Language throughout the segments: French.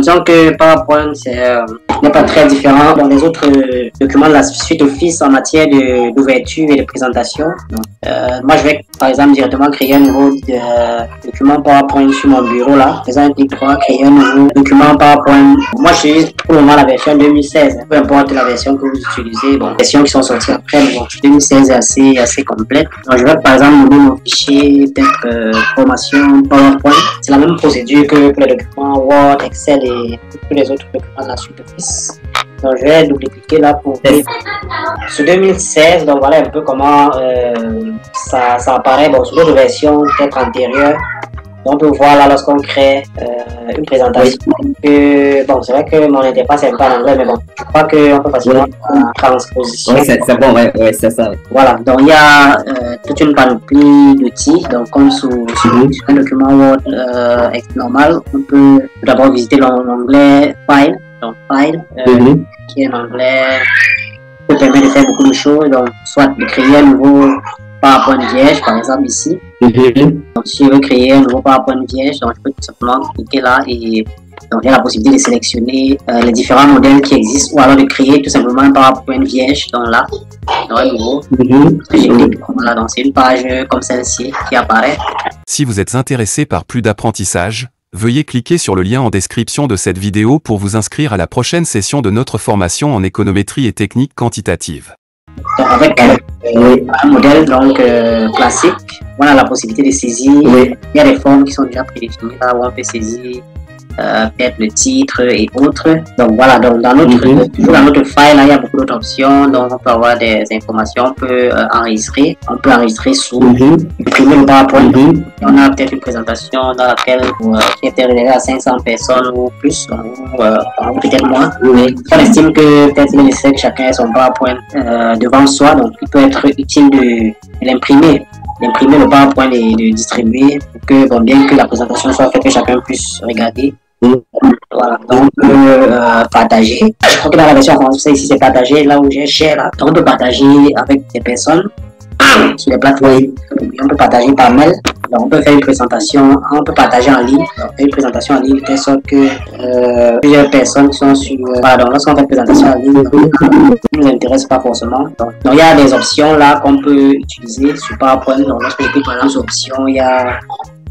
disons que PowerPoint, n'est pas très différent dans les autres documents de la suite Office en matière d'ouverture et de présentation. Donc, moi, je vais, par exemple, directement créer un nouveau document PowerPoint sur mon bureau, là. Faisant un clic droit, créer un nouveau document PowerPoint. Moi, je suis pour le moment la version 2016. Peu importe la version que vous utilisez. Bon, les versions qui sont sorties après, mais bon, 2016 est assez complète. Donc, je vais, par exemple, nommer mon fichier, peut-être formation PowerPoint. C'est la même procédure que pour les documents Word, Excel et tous les autres documents de la suite Office. Donc, je vais double-cliquer là pour sur 2016. Donc, voilà un peu comment ça apparaît. Bon, sur d'autres versions peut-être antérieures. On peut voir là lorsqu'on crée une présentation. Bon, c'est vrai que mon interface est un peu en anglais, mais bon, je crois qu'on peut facilement transposition. Oui, c'est bon, ouais, c'est ça. Voilà, donc il y a toute une panoplie d'outils. Donc, comme sur un document Word normal, on peut d'abord visiter l'onglet File. Donc, File, qui est un onglet qui permet de faire beaucoup de choses. Donc, soit de créer un nouveau PowerPoint vierge, par exemple ici. Donc, si je veux créer un nouveau PowerPoint vierge, donc je peux tout simplement cliquer là et donc il y a la possibilité de sélectionner les différents modèles qui existent ou alors de créer tout simplement un PowerPoint vierge. Donc là, dans un nouveau, voilà, donc c'est une page comme celle-ci qui apparaît. Si vous êtes intéressé par plus d'apprentissage, veuillez cliquer sur le lien en description de cette vidéo pour vous inscrire à la prochaine session de notre formation en économétrie et technique quantitative. Donc avec un modèle donc classique, on a la possibilité de saisir. Il y a des formes qui sont déjà prédéfinies là où on peut saisir peut-être le titre et autres. Donc voilà, donc dans notre file là, il y a beaucoup d'autres options. Donc on peut avoir des informations, on peut enregistrer sous imprimer le PowerPoint. On a peut-être une présentation dans laquelle qui était réservée à 500 personnes ou plus, ou peut-être moins. On estime que peut-être il est nécessaire que chacun ait son PowerPoint devant soi, donc il peut être utile de l'imprimer le PowerPoint et de distribuer pour que, bon, bien que la présentation soit faite, que chacun puisse regarder. Voilà, donc on peut partager. Je crois que dans la version française ici c'est partagé, là où j'ai share là. Donc on peut partager avec des personnes sur les plateformes. On peut partager par mail. Donc on peut faire une présentation, on peut partager en ligne. Donc, une présentation en ligne de telle sorte que plusieurs personnes qui sont sur. Voilà, donc lorsqu'on fait une présentation en ligne, ne nous intéresse pas forcément. Donc il y a des options là qu'on peut utiliser sur PowerPoint. Donc lorsque je clique par exemple sur options, il y a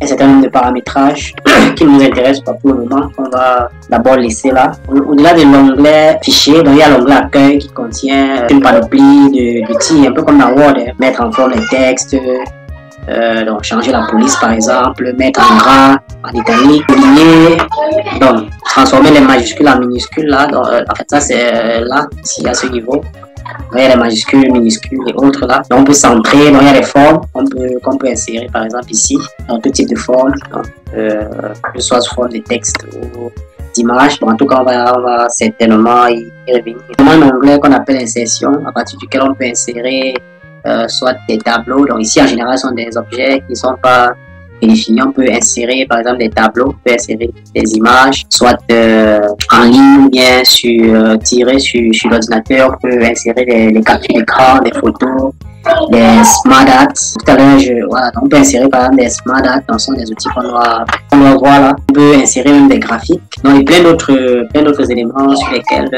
un certain nombre de paramétrages qui ne nous intéressent pas pour le moment. On va d'abord laisser là. Au-delà de l'onglet fichier, donc il y a l'onglet accueil qui contient une panoplie d'outils, un peu comme dans Word, mettre en forme les textes, donc changer la police par exemple, mettre en gras, en italique, souligner, donc transformer les majuscules en minuscules là. Donc, en fait ça c'est là, ici à ce niveau. Il y a les majuscules, minuscules et autres là. Donc on peut centrer, donc il y a les formes qu'on peut insérer par exemple ici, dans tout type de formes, que ce soit sous forme de texte ou d'image. En tout cas, on va certainement y revenir. Il y a un onglet qu'on appelle insertion, à partir duquel on peut insérer soit des tableaux. Donc ici en général ce sont des objets qui ne sont pas définis. On peut insérer par exemple des tableaux, on peut insérer des images, soit en ligne ou bien tirer sur l'ordinateur. On peut insérer des captures d'écran, des photos, des smart apps. Tout à l'heure, voilà, on peut insérer par exemple des smart apps, donc ce sont des outils qu'on doit voir là. On peut insérer même des graphiques. Donc il y a plein d'autres éléments sur lesquels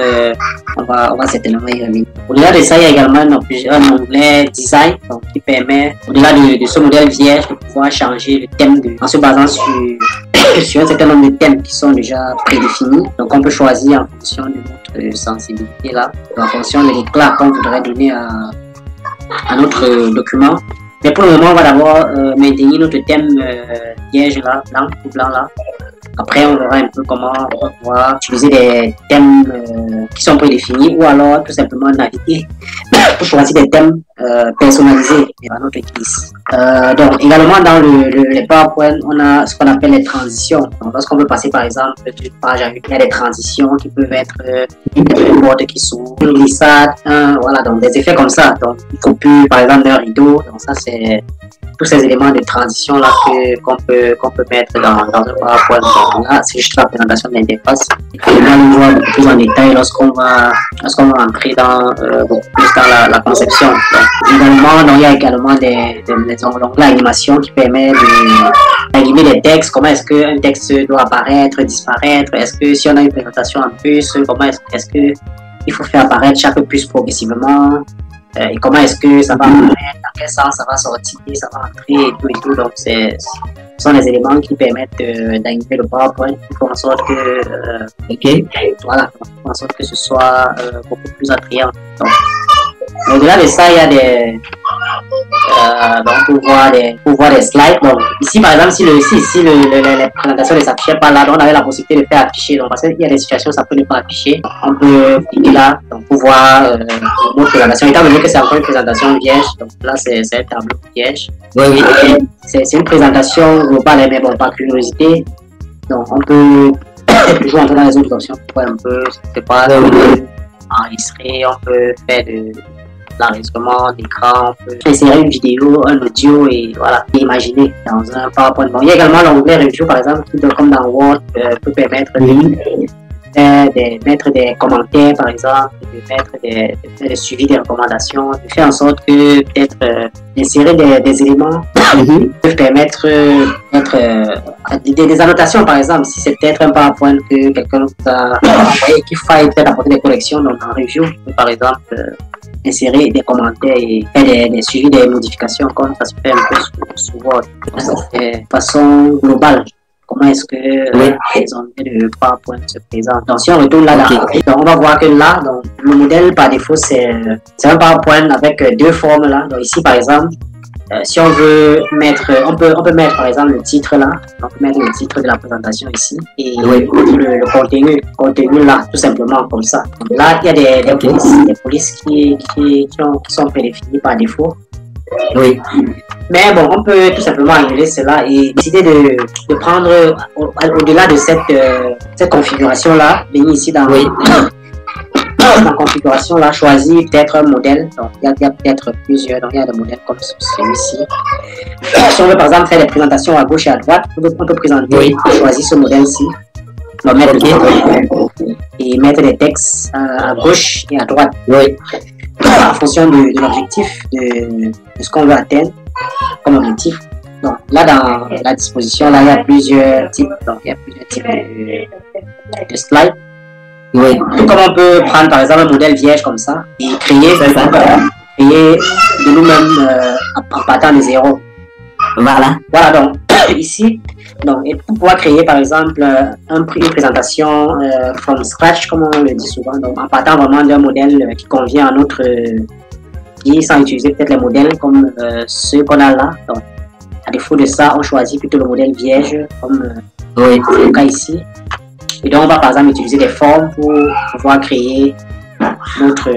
on va certainement y revenir. Au-delà de ça, il y a également un onglet design, donc qui permet, au-delà de ce modèle vierge, de pouvoir changer le thème en se basant sur un certain nombre de thèmes qui sont déjà prédéfinis. Donc on peut choisir en fonction de notre sensibilité là, en fonction de l'éclat qu'on voudrait donner à notre document. Mais pour le moment, on va d'abord maintenir notre thème vierge là, blanc là. Après, on verra un peu comment on va pouvoir utiliser des thèmes qui sont prédéfinis ou alors tout simplement naviguer pour choisir des thèmes personnalisés à notre guise. Donc, également dans les PowerPoint, on a ce qu'on appelle les transitions. Donc, lorsqu'on veut passer par exemple d'une page à une, il y a des transitions qui peuvent être une porte qui s'ouvre, une glissade, voilà, donc des effets comme ça. Donc, il faut plus par exemple d'un rideau. Donc, ça, c'est tous ces éléments de transition là qu'on peut mettre dans un PowerPoint. Donc là, c'est juste la présentation de l'interface. Et là, on voit beaucoup plus en détail lorsqu'on va entrer dans beaucoup plus dans la conception. Donc, également, donc, il y a également des onglets d'animation qui permet d'animer les textes. Comment est-ce qu'un texte doit apparaître, disparaître? Est-ce que si on a une présentation en puce, comment est-ce que il faut faire apparaître chaque puce progressivement? Et comment est-ce que ça va apparaître, dans quel sens ça va sortir, ça va entrer et tout. Donc, ce sont les éléments qui permettent d'animer le PowerPoint qui font en sorte que, voilà, en sorte que ce soit beaucoup plus attrayant. Donc, au-delà de ça, il y a des donc pour voir des slides. Donc ici par exemple, si la présentation ne s'affichait pas là, donc on avait la possibilité de faire afficher. Donc parce qu'il y a des situations où ça peut ne pas afficher, on peut cliquer là donc pour voir notre présentation. Étant donné que c'est encore une présentation vierge, donc là c'est un tableau vierge. Oui. C'est une présentation globale, mais bon, par curiosité. Donc on peut toujours entrer dans les autres options pour voir un peu, c'est pas enregistrer, on peut faire de l'enregistrement d'écran, on peut insérer une vidéo, un audio et voilà, imaginer dans un PowerPoint. Bon, il y a également l'onglet Review par exemple, qui comme dans Word peut permettre de mettre des commentaires par exemple, de mettre des suivis des recommandations, de faire en sorte que peut-être d'insérer des éléments qui peuvent permettre des annotations par exemple, si c'est peut-être un PowerPoint que quelqu'un vous a envoyé qu'il faille peut-être apporter des corrections, donc en Review, par exemple, insérer des commentaires et faire des suivis des modifications comme ça se fait un peu sur Word. De façon globale, comment est-ce que les onglets de PowerPoint se présentent. Donc si on retourne là, donc on va voir que là, donc, le modèle par défaut c'est un PowerPoint avec deux formes là. Donc ici par exemple, si on veut mettre, on peut mettre par exemple le titre là, on peut mettre le titre de la présentation ici et le contenu là, tout simplement comme ça. Donc là, il y a des polices qui sont prédéfinies par défaut. Oui. Mais bon, on peut tout simplement annuler cela et décider de prendre au-delà de cette configuration là, venir ici dans la configuration là, choisir peut-être un modèle. Donc il y a peut-être plusieurs, donc il y a des modèles comme celui-ci. Si on veut par exemple faire des présentations à gauche et à droite, on peut présenter, choisir ce modèle-ci. On va mettre le titre et mettre des textes à gauche et à droite. En fonction de l'objectif, de ce qu'on veut atteindre comme objectif. Donc là dans la disposition, là il y a plusieurs types, donc il y a plusieurs types de slides. Tout comme on peut prendre par exemple un modèle vierge comme ça et créer de nous-mêmes en partant de zéro. Voilà donc ici, donc, et pour pouvoir créer par exemple une présentation from scratch comme on le dit souvent, donc en partant vraiment d'un modèle qui convient à notre vie sans utiliser peut-être les modèles comme ceux qu'on a là. Donc à défaut de ça, on choisit plutôt le modèle vierge comme c'est le cas ici. Et donc on va par exemple utiliser des formes pour pouvoir créer notre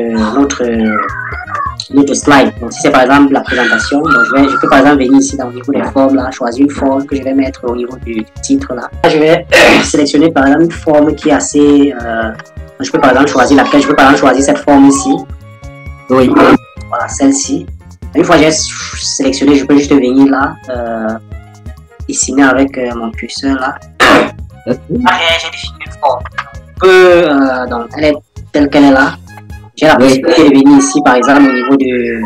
slide. Donc si c'est par exemple la présentation, donc je peux par exemple venir ici au niveau des formes là, choisir une forme que je vais mettre au niveau du titre là. Je vais sélectionner par exemple une forme qui est assez je peux par exemple choisir laquelle, je peux par exemple choisir cette forme ici. Voilà, celle-ci. Une fois que j'ai sélectionné, je peux juste venir là dessiner avec mon curseur là. J'ai défini une forme. Donc elle est telle qu'elle est là. J'ai la possibilité de venir ici par exemple au niveau du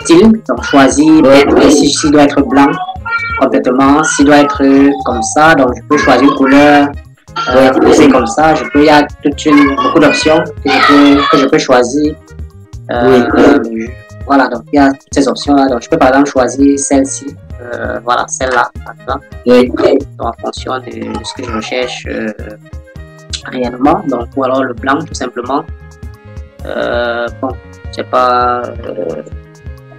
style. Donc choisir si ceci doit être blanc complètement, s'il doit être comme ça. Donc je peux choisir une couleur c'est comme ça. Il y a beaucoup d'options que je peux choisir. Voilà, donc il y a toutes ces options là. Donc je peux par exemple choisir celle-ci. Voilà, celle-là, par exemple. Donc, en fonction de ce que je recherche réellement. Donc, ou alors le blanc, tout simplement. Bon, je sais pas.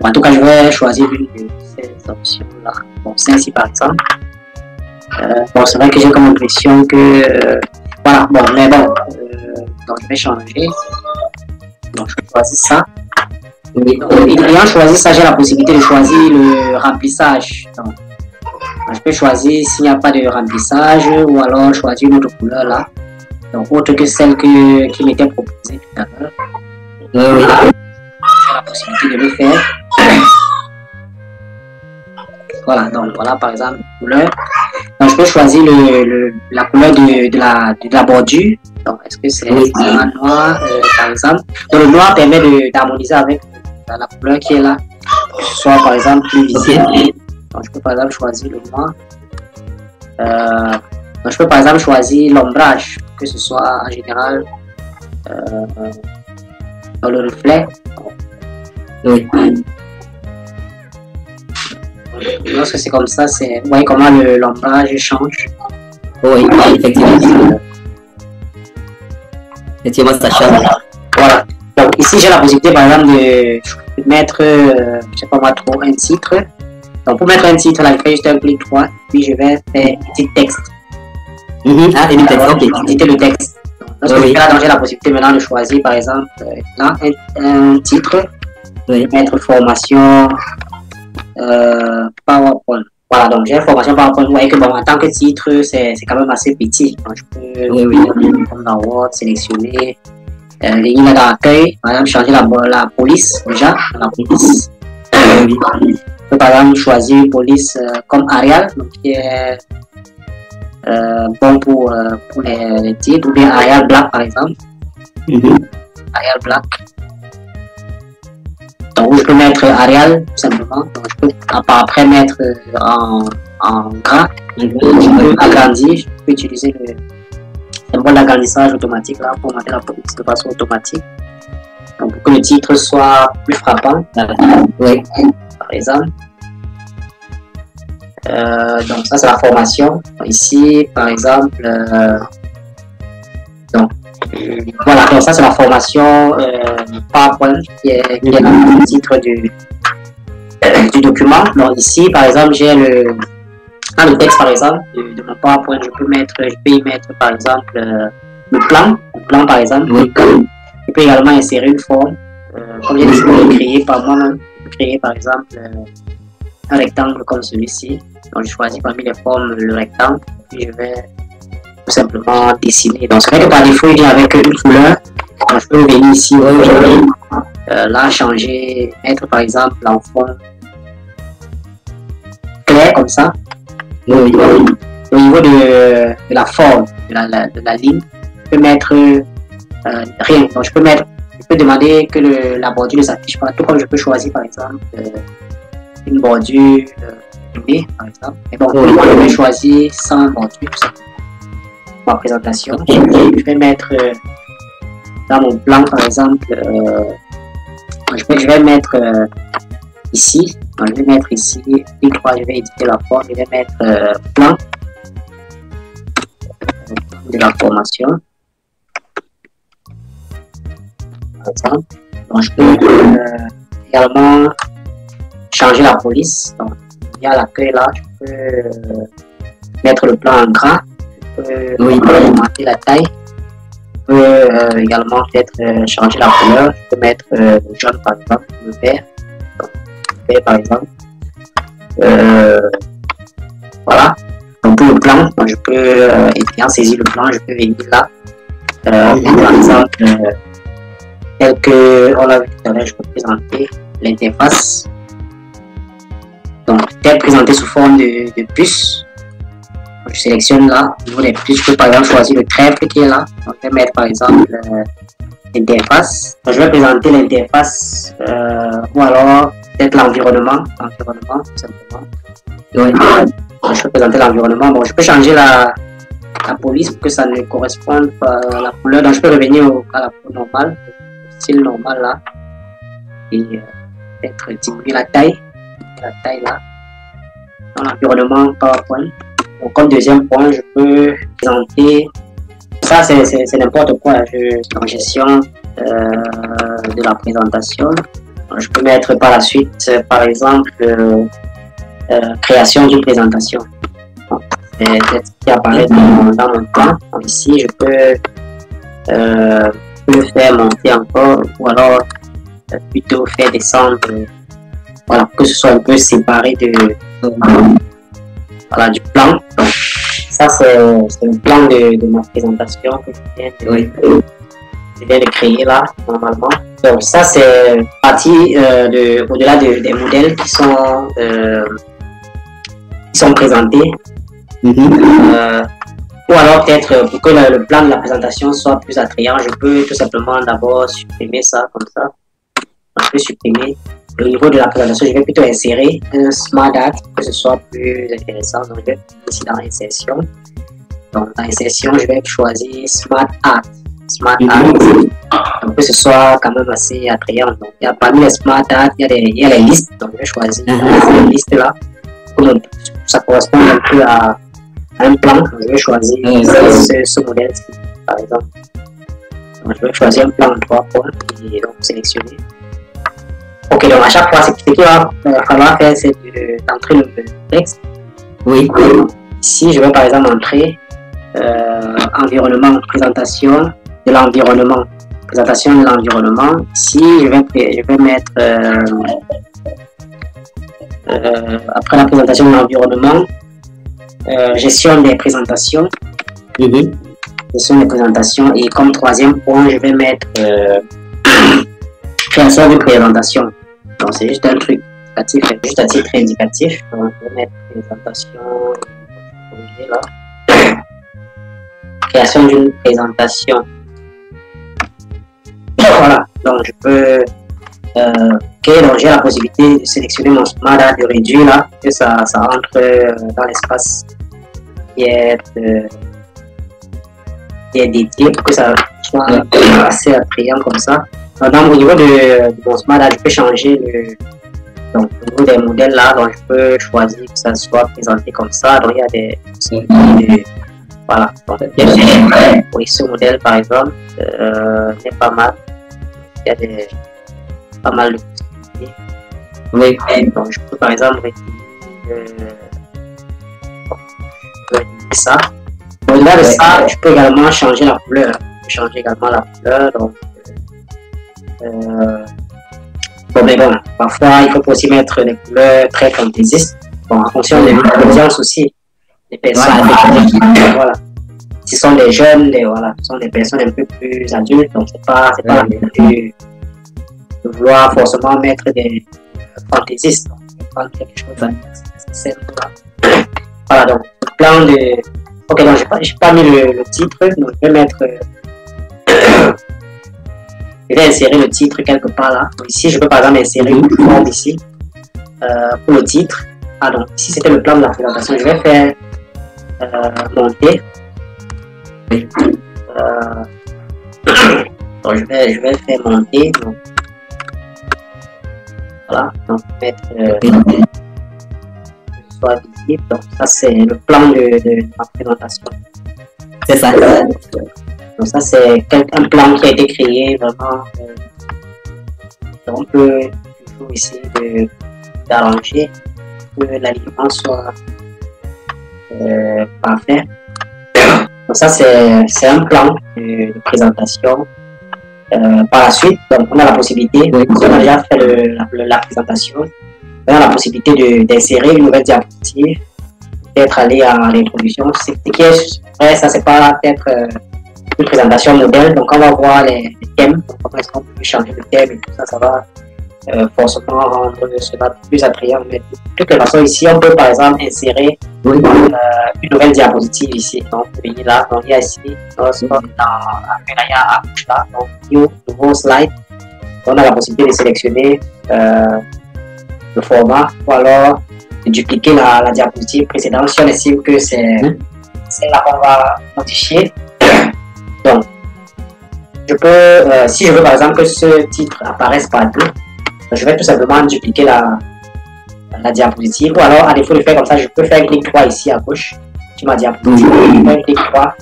En tout cas, je vais choisir une de ces options-là. Bon, celle-ci, par exemple. Bon, c'est vrai que j'ai comme impression que. Voilà, bon, mais bon. Donc, je vais changer. Donc, je vais choisir ça. Et ayant choisi ça, j'ai la possibilité de choisir le remplissage. Donc, je peux choisir s'il n'y a pas de remplissage ou alors choisir une autre couleur là. Donc, autre que celle qui m'était proposée tout à l'heure. J'ai la possibilité de le faire. Voilà, donc voilà par exemple la couleur. Donc je peux choisir la couleur de la bordure. Donc est-ce que c'est un noir par exemple. Donc le noir permet d'harmoniser avec la couleur qui est là. Que ce soit par exemple plus visible. Donc je peux par exemple choisir le noir. Donc je peux par exemple choisir l'ombrage, que ce soit en général dans le reflet. Oui. Lorsque c'est comme ça, vous voyez comment l'ombrage change. Oui, effectivement. Effectivement, ça change. Voilà. Donc ici, j'ai la possibilité, par exemple, de mettre, je sais pas moi trop, un titre. Donc pour mettre un titre, là, je fais juste un clic droit, puis je vais faire un petit texte. Et le texte, ok. Éditer le texte. Lorsque je fais là, j'ai la possibilité maintenant de choisir, par exemple, là, un titre. Mettre formation PowerPoint. Voilà, donc j'ai formation PowerPoint. Vous voyez que bon, en tant que titre, c'est quand même assez petit. Donc, je peux, comme dans Word, sélectionner les lignes d'accueil. Par exemple, changer la police déjà. La police. Je peux par exemple choisir police comme Arial, donc qui est bon pour les titres, ou bien Arial Black par exemple. Arial Black. Donc, je peux mettre Arial, tout simplement. Donc, je peux après mettre en gras. Je peux agrandir. Je peux utiliser le symbole d'agrandissage automatique là pour mettre la police de façon automatique. Donc, pour que le titre soit plus frappant. Oui, par exemple. Donc, ça, c'est la formation. Ici, par exemple, donc, voilà, donc ça c'est la formation PowerPoint qui est le titre du document. Donc ici par exemple j'ai le texte par exemple de mon PowerPoint, je peux y mettre par exemple le plan par exemple. Je peux également insérer une forme comme j'ai décidé de créer par moi-même. Je peux créer par exemple un rectangle comme celui-ci. Donc je choisis parmi les formes le rectangle, puis je vais tout simplement dessiner. Donc, c'est vrai que par défaut, il vient avec une couleur. Donc, je peux venir ici, là, changer, mettre par exemple en fond clair comme ça. Au niveau de la forme, de la ligne, je peux mettre rien. Donc, je peux demander que la bordure ne s'affiche pas, tout comme je peux choisir par exemple une bordure par exemple. Mais bon, je vais choisir sans bordure, tout simplement. Ma présentation. Je vais mettre dans mon plan par exemple, je vais mettre ici. Donc, je vais mettre ici, clic droit, je vais éditer la forme, je vais mettre plan de la formation. Par exemple. Donc, je peux également changer la police. Donc, il y a l'accueil là, je peux mettre le plan en gras. Augmenter la taille. Je peux également peut-être changer la couleur. Je peux mettre le jaune par exemple, le vert. Donc, le vert par exemple. Voilà. Donc pour le plan, donc, je peux ayant saisi le plan, je peux venir là. Par exemple, tel que on l'a vu tout à l'heure, je peux présenter l'interface. Donc peut-être présenter sous forme de puce. Je sélectionne là, au niveau des puces, je peux par exemple choisir le trèfle qui est là. Donc, je vais mettre par exemple l'interface. Je vais présenter l'interface ou alors peut-être l'environnement tout simplement. Je peux présenter l'environnement. Bon, je peux changer la police pour que ça ne corresponde pas à la couleur. Donc je peux revenir à la couleur normale, au style normal là. Et peut-être diminuer la taille là. Dans l'environnement PowerPoint. Donc, comme deuxième point, je peux présenter, ça c'est n'importe quoi, en gestion de la présentation. Donc, je peux mettre par la suite, par exemple, création d'une présentation. C'est ce qui apparaît dans mon plan. Donc, ici, je peux le faire monter encore, ou alors plutôt faire descendre, voilà, que ce soit un peu séparé voilà, du plan. Donc, ça c'est le plan de ma présentation que je viens de créer là normalement. Donc ça c'est partie au-delà des modèles qui sont qui sont présentés. Ou alors peut-être pour que le plan de la présentation soit plus attrayant, je peux tout simplement d'abord supprimer ça comme ça. Je peux supprimer. Au niveau de la présentation, je vais plutôt insérer un Smart Art pour que ce soit plus intéressant. Donc je vais ici dans insertion. Donc dans insertion, je vais choisir Smart Art. Smart Art. Donc que ce soit quand même assez attrayant. Donc il y a parmi les Smart Art, il y a les listes. Donc je vais choisir ces listes là. Comme ça correspond un peu à un plan. Donc, je vais choisir ce modèle-ci, par exemple. Donc, je vais choisir un plan en 3 points et donc sélectionner. Ok, donc à chaque fois, ce qu'il va falloir faire, c'est d'entrer le texte. Oui. Ici, je vais par exemple entrer environnement, présentation de l'environnement. Présentation de l'environnement. Ici, je vais mettre après la présentation de l'environnement, gestion des présentations. Gestion des présentations. Et comme troisième point, je vais mettre création de présentation. Donc c'est juste un truc indicatif, juste à titre indicatif. Donc je vais mettre présentation. Là. Création d'une présentation. Voilà. Donc je peux ok, donc j'ai la possibilité de sélectionner mon Smart Art, de réduire là, que ça entre dans l'espace qui est dédié pour que ça soit assez attrayant comme ça. Donc au niveau de mon Smart Art, je peux changer donc au niveau des modèles là, donc je peux choisir que ça soit présenté comme ça. Donc il y a des voilà. Donc oui, ce modèle par exemple est pas mal. Il y a pas mal de possibilités. Oui. Donc je peux par exemple retirer ça. Au-delà de ça, je peux également changer la couleur. Donc, bon, mais bon, parfois il faut aussi mettre des couleurs très fantaisistes. Bon, en fonction de l'audience aussi. Les personnes, voilà. Ce sont des jeunes, ce sont des personnes un peu plus adultes, donc c'est pas la peine de vouloir forcément mettre des fantaisistes. Donc, prendre quelque chose de simple. Voilà, donc le plan de. Ok, donc j'ai pas mis le titre, donc je vais mettre. Je vais insérer le titre quelque part là. Donc, ici, je peux par exemple insérer une forme ici pour le titre. Ah, donc ici c'était le plan de la présentation. Je vais faire monter. Donc je vais faire monter. Donc, voilà, donc mettre soit visible. Donc ça c'est le plan de ma présentation. C'est ça. Donc ça c'est un plan qui a été créé vraiment. Donc on peut toujours essayer d'arranger que l'alignement soit parfait. Donc ça c'est un plan de présentation. Par la suite, donc on a la possibilité, on a déjà fait la présentation, on a la possibilité d'insérer une nouvelle diapositive, peut-être aller à l'introduction. Ce qui est vrai, ça c'est pas peut-être une présentation modèle, donc on va voir les thèmes, donc comment est-ce qu'on peut changer de thème et tout ça, ça va forcément rendre cela plus attrayant. Mais de toute façon, ici on peut par exemple insérer une nouvelle diapositive ici. Donc vous voyez là, donc il y a ici, dans à gauche là, donc nouveau slide. On a la possibilité de sélectionner le format ou alors de dupliquer la diapositive précédente si on estime que c'est là qu'on va modifier. Donc je peux, si je veux par exemple que ce titre apparaisse partout, je vais tout simplement dupliquer la diapositive, ou alors à défaut de faire comme ça, je peux faire clic droit ici à gauche sur ma diapositive, je fais clic droit,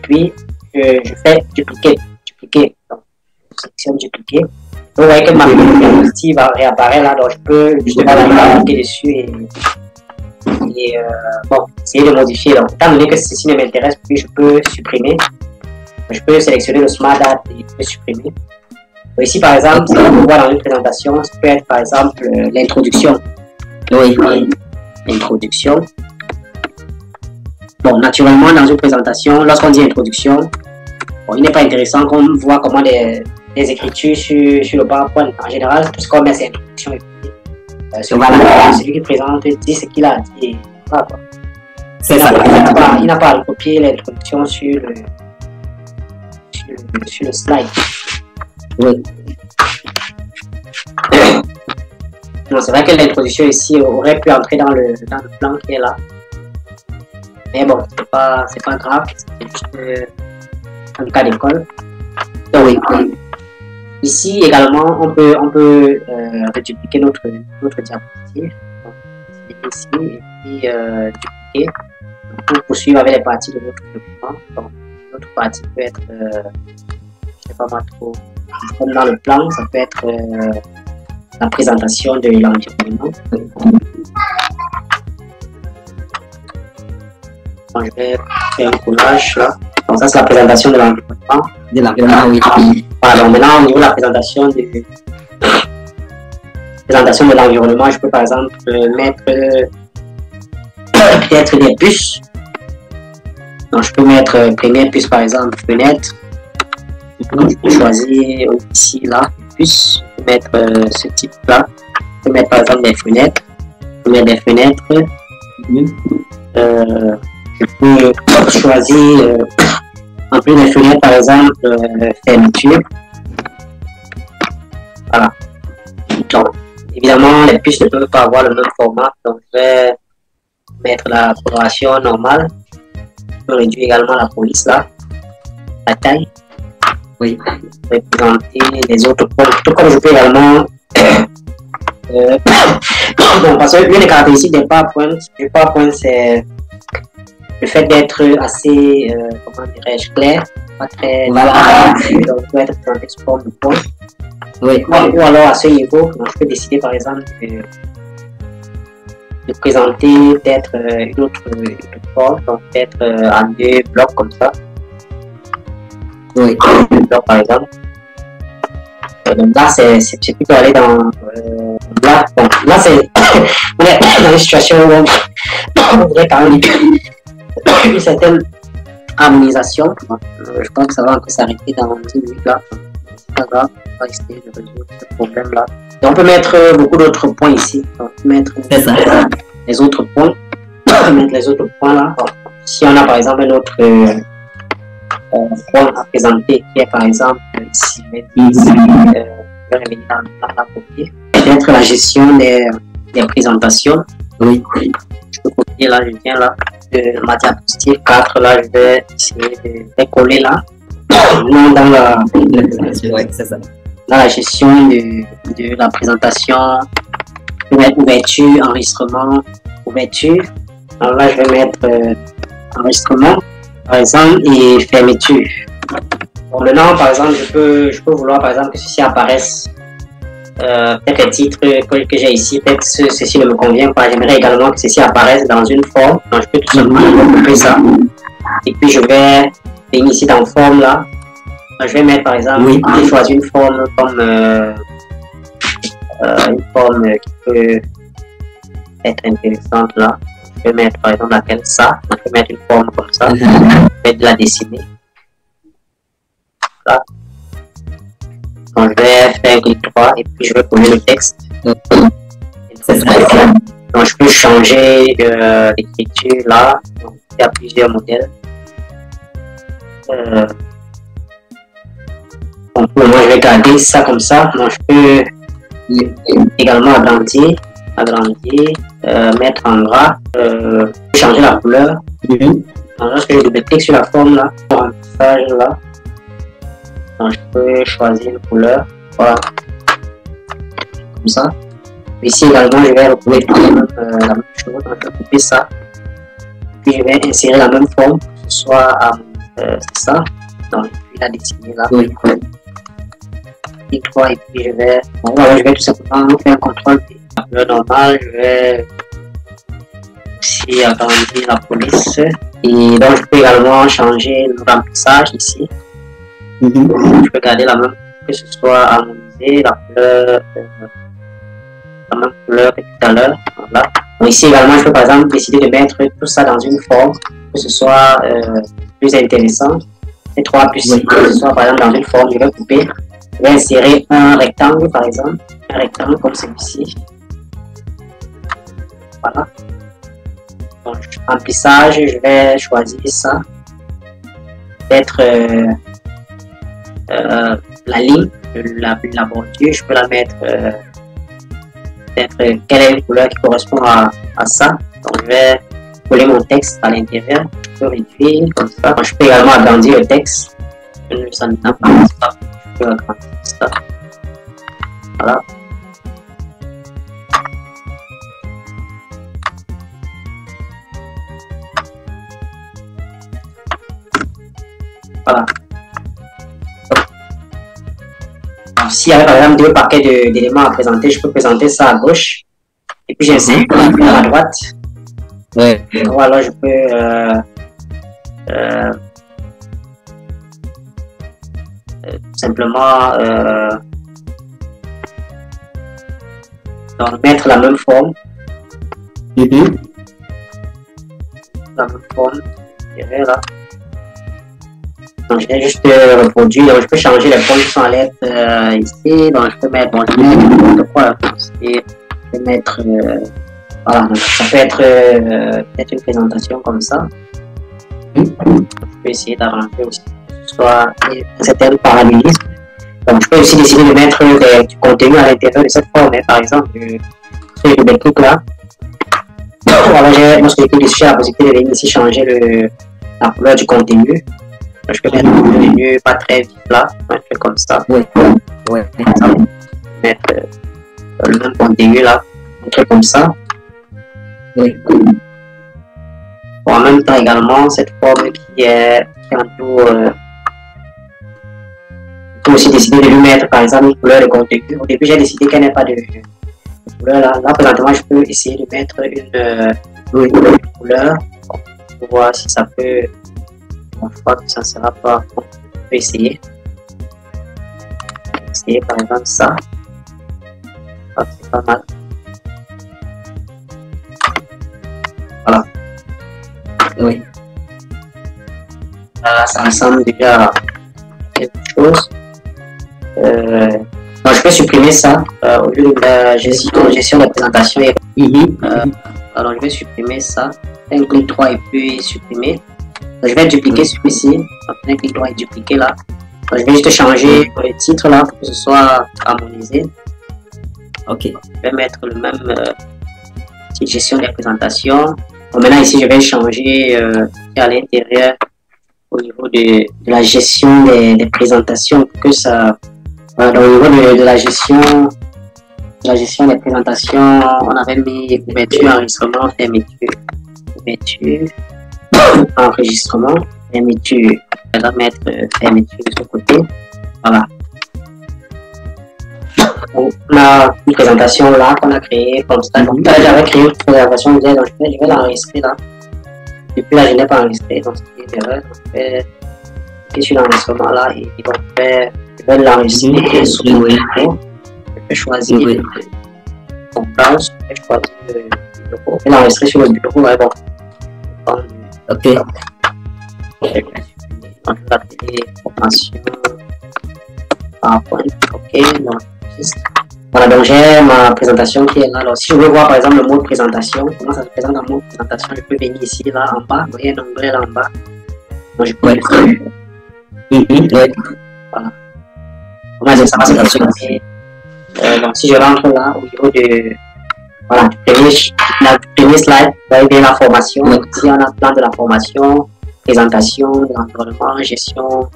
puis je fais dupliquer, donc je sélectionne dupliquer. Vous voyez que ma diapositive réapparaît là, donc je peux justement cliquer dessus et bon, essayer de modifier. Donc étant donné que ceci ne m'intéresse plus, je peux supprimer, je peux sélectionner le Smart Art et je peux supprimer. Donc ici par exemple, si on voit dans une présentation, ça peut être par exemple l'introduction. Oui, introduction. Bon, naturellement, dans une présentation, lorsqu'on dit introduction, bon, il n'est pas intéressant qu'on voit comment des écritures sur le PowerPoint. En général, tout ce qu'on met, c'est introduction. Celui qui présente dit ce qu'il a dit. Voilà, quoi. C'est ça. Il n'a pas à copier l'introduction sur le slide. Oui. Non, c'est vrai que l'introduction ici aurait pu entrer dans le plan qui est là. Mais bon, c'est pas grave, c'est juste un cas d'école. Donc, oui. Ici également, on peut redupliquer notre diapositive. Donc, ici, et puis dupliquer pour poursuivre avec les parties de notre document. Donc, notre partie peut être, je sais pas moi trop, comme dans le plan, ça peut être la présentation de l'environnement. Donc, je vais faire un collage là. Donc ça c'est la présentation de l'environnement. De l'environnement, oui. Voilà, donc maintenant au niveau de la présentation de l'environnement, je peux par exemple mettre peut-être des puces. Donc je peux mettre première puce par exemple fenêtre. Donc je peux choisir ici là puce. Je peux mettre ce type là. Je peux mettre par exemple des fenêtres. Je peux mettre des fenêtres. Je peux choisir en plus des fenêtres par exemple fermeture. Voilà. Donc, évidemment, les puces ne peuvent pas avoir le même format, donc je vais mettre la coloration normale. Je peux réduire également la police là, la taille. Oui. Représenter les autres points. Tout comme je peux également. Bon, parce que l'une des caractéristiques des PowerPoint, c'est le fait d'être assez, comment dirais-je, clair, pas très voilà. Donc peut être présenté sous forme de point. Oui. Ou alors à ce niveau, donc, je peux décider par exemple de présenter peut-être une autre forme, donc peut-être en 2 blocs comme ça. Oui. 2 blocs par exemple. Donc là, c'est plutôt aller dans là. Bon, là, c'est on est dans une situation où on voudrait quand même une certaine harmonisation. Je pense que ça va encore s'arrêter dans 10 minutes là. C'est pas grave, on va essayer de résoudre ce problème là. Et on peut mettre beaucoup d'autres points ici. On peut mettre les autres points. On peut mettre les autres points là. Bon, si on a par exemple un autre point à présenter qui est par exemple ici, je vais revenir dans la copie. Peut-être la gestion des présentations. Oui. Je peux copier là, je viens là. De ma diapositive 4 là, je vais essayer de coller là. Non, dans la gestion de la présentation, ouverture, enregistrement, ouverture. Alors là, je vais mettre enregistrement, par exemple, et fermeture. Bon, maintenant, par exemple, je peux vouloir, par exemple, que ceci apparaisse. Peut-être les titres que j'ai ici, peut-être ceci ne me convient pas. J'aimerais également que ceci apparaisse dans une forme. Donc, je peux tout simplement recouper ça. Et puis, je vais venir ici dans forme là. Donc, je vais mettre par exemple, j'ai choisi une forme comme une forme qui peut être intéressante là. Je vais mettre par exemple laquelle ça. Je vais mettre une forme comme ça. Je vais la dessiner. Là. Donc, je vais faire clic droit et puis je vais coller le texte. Donc, je peux changer l'écriture là. Donc, il y a plusieurs modèles. Donc, moi, je vais garder ça comme ça. Donc, je peux également agrandir, mettre en gras, changer la couleur. Donc, lorsque je double-clique sur la forme là, remplissage là. Donc, je peux choisir une couleur, voilà, comme ça. Ici également, je vais retrouver la même chose, donc je vais couper ça. Puis je vais insérer la même forme, que ce soit c'est ça. Donc, je vais la dessiner là. Et puis je vais, bon, voilà, je vais tout simplement faire un contrôle de la couleur normale. Je vais aussi agrandir la police. Et donc, je peux également changer le remplissage ici. Je peux garder la même, que ce soit harmonisé, la même couleur que tout à l'heure. Voilà. Donc ici également, je peux par exemple décider de mettre tout ça dans une forme, que ce soit plus intéressant. Les 3 puces, que ce soit par exemple dans une forme, je vais couper. Je vais insérer un rectangle par exemple, un rectangle comme celui-ci. Voilà. Donc, remplissage, je vais choisir ça. Peut-être la ligne, la bordure, je peux la mettre peut-être quelle est une couleur qui correspond à ça. Donc, je vais coller mon texte à l'intérieur. Je peux réduire comme ça. Je peux également agrandir le texte. Ça ne n'a pas ça. Je peux agrandir ça. Voilà. Voilà. S'il y avait par exemple deux paquets d'éléments à présenter, je peux présenter ça à gauche. Et puis j'insère à droite. Ouais. Ou alors je peux simplement donc mettre la même forme. La même forme. Je dirais là. Donc, je vais juste reproduire. Donc, je peux changer les formes qui sont à l'aide ici. Donc, je peux mettre, bon, je vais mettre n'importe quoi. Je peux mettre, voilà, donc, ça peut être peut-être une présentation comme ça. Je peux essayer d'arranger aussi que ce soit un certain parallélisme. Donc, je peux aussi décider de mettre du contenu à l'intérieur de cette forme. Par exemple, sur des trucs là. Voilà, j'ai, lorsque je clique dessus, la possibilité de venir ici changer la couleur du contenu. Je peux mettre un menu pas très vif là, un peu comme ça. Ouais. Mettre le même contenu là, un truc comme ça. Ouais. Bon, en même temps également, cette forme qui entoure. Je peux aussi décider de lui mettre par exemple une couleur de contenu. Au début, j'ai décidé qu'elle n'ait pas de couleur là. Là, présentement, je peux essayer de mettre une couleur pour voir si ça peut. Je crois que ça ne sera pas. On peut essayer. Essayer par exemple ça. C'est pas mal. Voilà. Oui. Là, ça ressemble déjà à quelque chose. Donc, je peux supprimer ça au lieu de la gestion de la présentation. Alors, je vais supprimer ça. Un clic droit et puis supprimer. Je vais dupliquer celui-ci. Un clic droit et dupliquer là. Donc, je vais juste changer le titre là pour que ce soit harmonisé. Ok. Je vais mettre le même petite gestion des présentations. Donc, maintenant ici, je vais changer à l'intérieur au niveau de la gestion des présentations pour que ça. Voilà, donc, au niveau de la gestion des présentations, on avait mis couverture, enregistrement, fermeture, couverture. Enregistrement, fermeture. Je vais mettre fermeture de ce côté. Voilà. Donc, on a une présentation là qu'on a créée comme ça. Donc, là, j'avais créé une présentation, donc je vais l'enregistrer là. Depuis là, je n'ai pas enregistré, donc c'est une erreur. Donc, je vais cliquer sur l'enregistrement là et donc je vais l'enregistrer sur le bureau. Je peux choisir mon place, je vais choisir le bureau. Je vais l'enregistrer sur le bureau. Ouais, bon. Ok. Donc, je vais appeler formation PowerPoint. Ok, donc juste. Voilà, donc j'ai ma présentation qui est là. Alors, si je veux voir par exemple le mode présentation, comment ça se présente en mode présentation, je peux venir ici, là en bas. Vous voyez un onglet là en bas. Donc, je peux voilà. Comment ça va se présenter. Donc, si je rentre là au niveau de. Voilà, la première slide, vous voyez bien la formation. Donc, ici, on a plan de la formation, présentation de l'environnement, gestion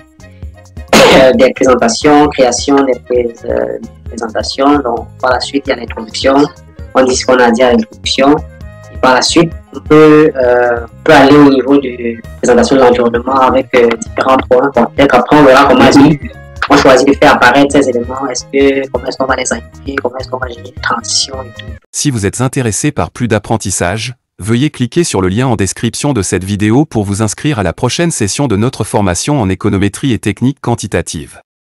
des présentations, création des présentations. Donc, par la suite, il y a l'introduction. On dit ce qu'on a dit à l'introduction. Et par la suite, on peut aller au niveau de présentation de l'environnement avec différents points. Donc, peut-être après, on verra comment on choisit de faire apparaître ces éléments. Comment est-ce qu'on va les animer, comment est-ce qu'on va gérer les transitions et tout. Si vous êtes intéressé par plus d'apprentissage, veuillez cliquer sur le lien en description de cette vidéo pour vous inscrire à la prochaine session de notre formation en économétrie et technique quantitative.